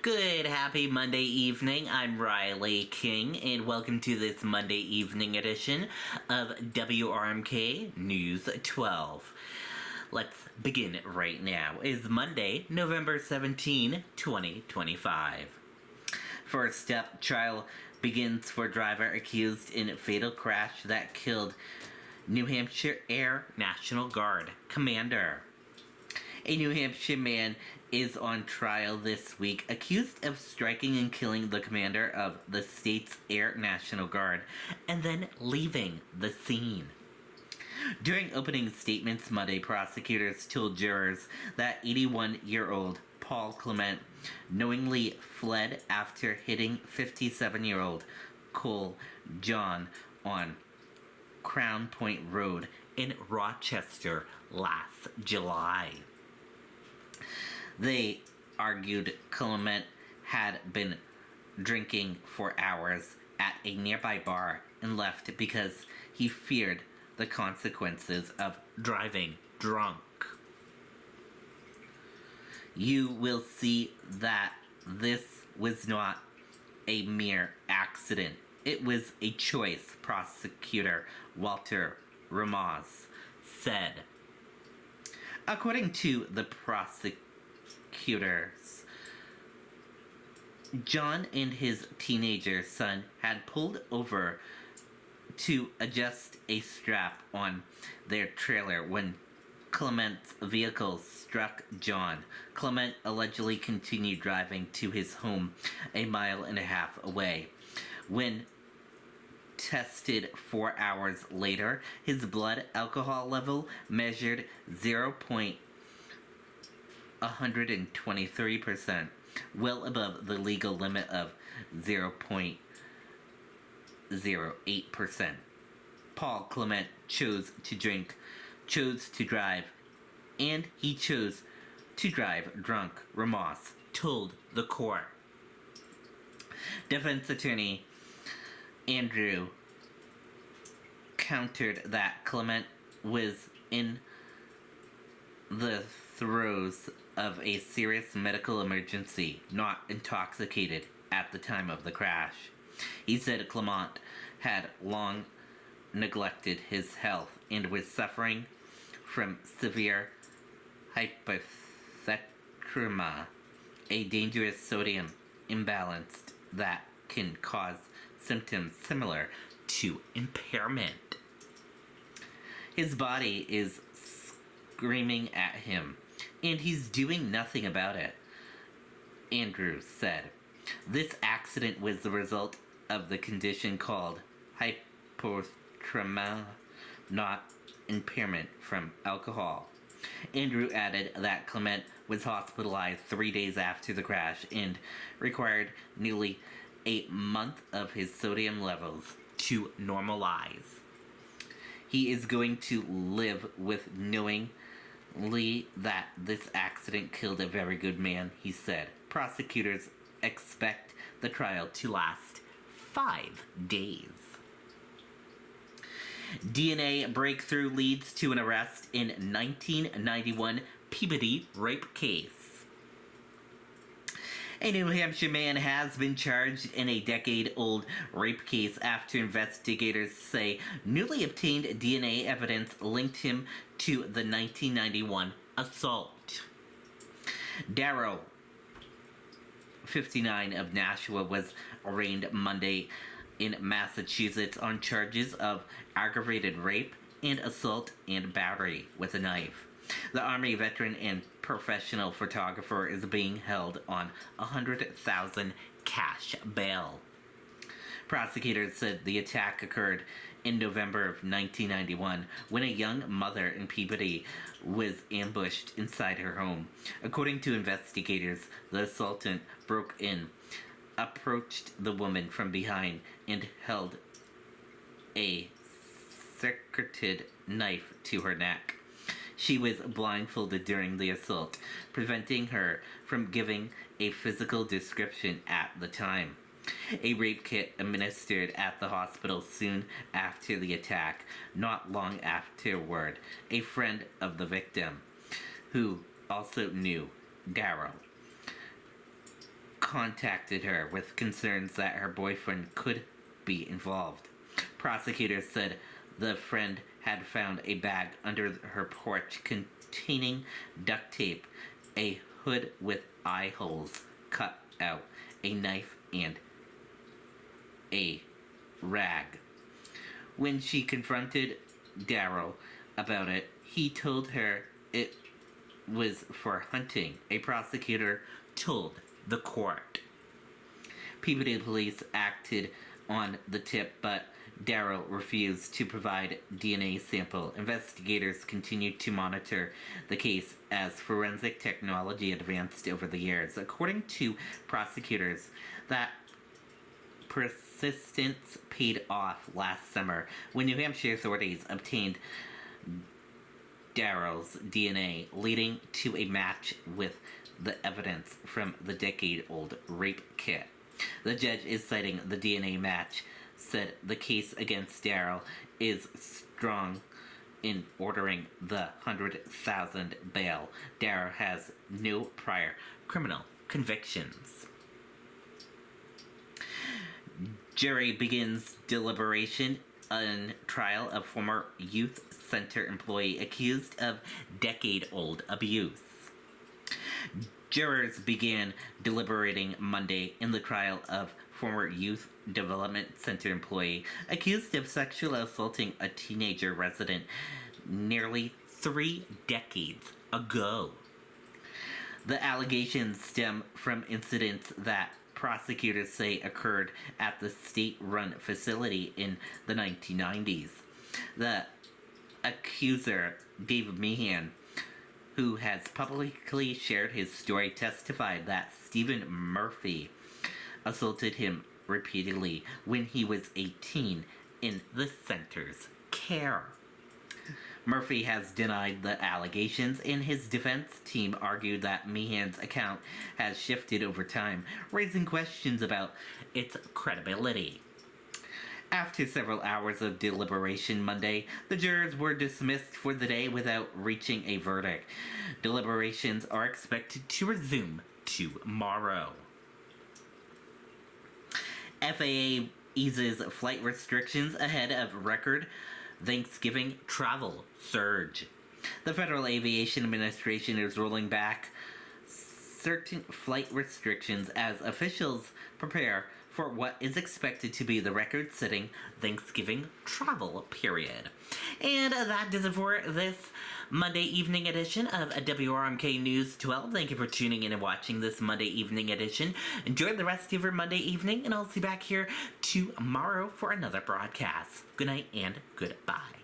Good, happy Monday evening. I'm Riley King, and welcome to this Monday evening edition of WRMK News 12. Let's begin right now. It's Monday, November 17, 2025. First up, trial begins for driver accused in fatal crash that killed New Hampshire Air National Guard commander. A New Hampshire man is on trial this week, accused of striking and killing the commander of the state's Air National Guard and then leaving the scene. During opening statements Monday, prosecutors told jurors that 81-year-old Paul Clement knowingly fled after hitting 57-year-old Cole John on Crown Point Road in Rochester last July. They argued Clement had been drinking for hours at a nearby bar and left because he feared the consequences of driving drunk. You will see that this was not a mere accident. It was a choice, prosecutor Walter Ramaz said. According to the prosecutors, John and his teenager son had pulled over to adjust a strap on their trailer when Clement's vehicle struck John. Clement allegedly continued driving to his home a mile and a half away. When tested 4 hours later, his blood alcohol level measured 0.123%, well above the legal limit of 0.08%. Paul Clement chose to drive, and he chose to drive drunk, Ramos told the court. Defense attorney Andrew countered that Clement was in the throes of a serious medical emergency, not intoxicated at the time of the crash. He said Clement had long neglected his health and was suffering from severe hypothermia, a dangerous sodium imbalance that can cause symptoms similar to impairment. His body is screaming at him, and he's doing nothing about it, Andrews said. This accident was the result of the condition called hypothermia, not impairment from alcohol. Andrew added that Clement was hospitalized 3 days after the crash and required nearly a month of his sodium levels to normalize. He is going to live with knowing that this accident killed a very good man, he said. Prosecutors expect the trial to last 5 days. DNA breakthrough leads to an arrest in 1991 Peabody rape case. A New Hampshire man has been charged in a decade-old rape case after investigators say newly obtained DNA evidence linked him to the 1991 assault. Darrow, 59, of Nashua, was arraigned Monday in Massachusetts on charges of aggravated rape and assault and battery with a knife. The Army veteran and professional photographer is being held on $100,000 cash bail. Prosecutors said the attack occurred in November of 1991 when a young mother in Peabody was ambushed inside her home. According to investigators, the assailant broke in, approached the woman from behind, and held a secreted knife to her neck. She was blindfolded during the assault, preventing her from giving a physical description at the time. A rape kit administered at the hospital soon after the attack. Not long afterward, a friend of the victim, who also knew Darrow, contacted her with concerns that her boyfriend could be involved. Prosecutors said the friend had found a bag under her porch containing duct tape, a hood with eye holes cut out, a knife, and a rag. When she confronted Darrow about it, he told her it was for hunting, a prosecutor told the court. Peabody police acted on the tip, but Darrow refused to provide DNA sample. Investigators continued to monitor the case as forensic technology advanced over the years. According to prosecutors, that persistence paid off last summer when New Hampshire authorities obtained Darrow's DNA, leading to a match with the evidence from the decade-old rape kit. The judge is citing the DNA match, said the case against Darrow is strong in ordering the $100,000 bail. Darrow has no prior criminal convictions. Jury begins deliberation on trial of former youth center employee accused of decade-old abuse. Jurors began deliberating Monday in the trial of former youth development center employee accused of sexually assaulting a teenager resident nearly 3 decades ago. The allegations stem from incidents that prosecutors say occurred at the state-run facility in the 1990s. The accuser, David Meehan, who has publicly shared his story, testified that Stephen Murphy assaulted him repeatedly when he was 18 in the center's care. Murphy has denied the allegations, and his defense team argued that Meehan's account has shifted over time, raising questions about its credibility. After several hours of deliberation Monday, the jurors were dismissed for the day without reaching a verdict. Deliberations are expected to resume tomorrow. FAA eases flight restrictions ahead of record Thanksgiving travel surge. The Federal Aviation Administration is rolling back certain flight restrictions as officials prepare for what is expected to be the record-setting Thanksgiving travel period. And that does it for this Monday evening edition of WRMK News 12. Thank you for tuning in and watching this Monday evening edition. Enjoy the rest of your Monday evening, and I'll see you back here tomorrow for another broadcast. Good night and goodbye.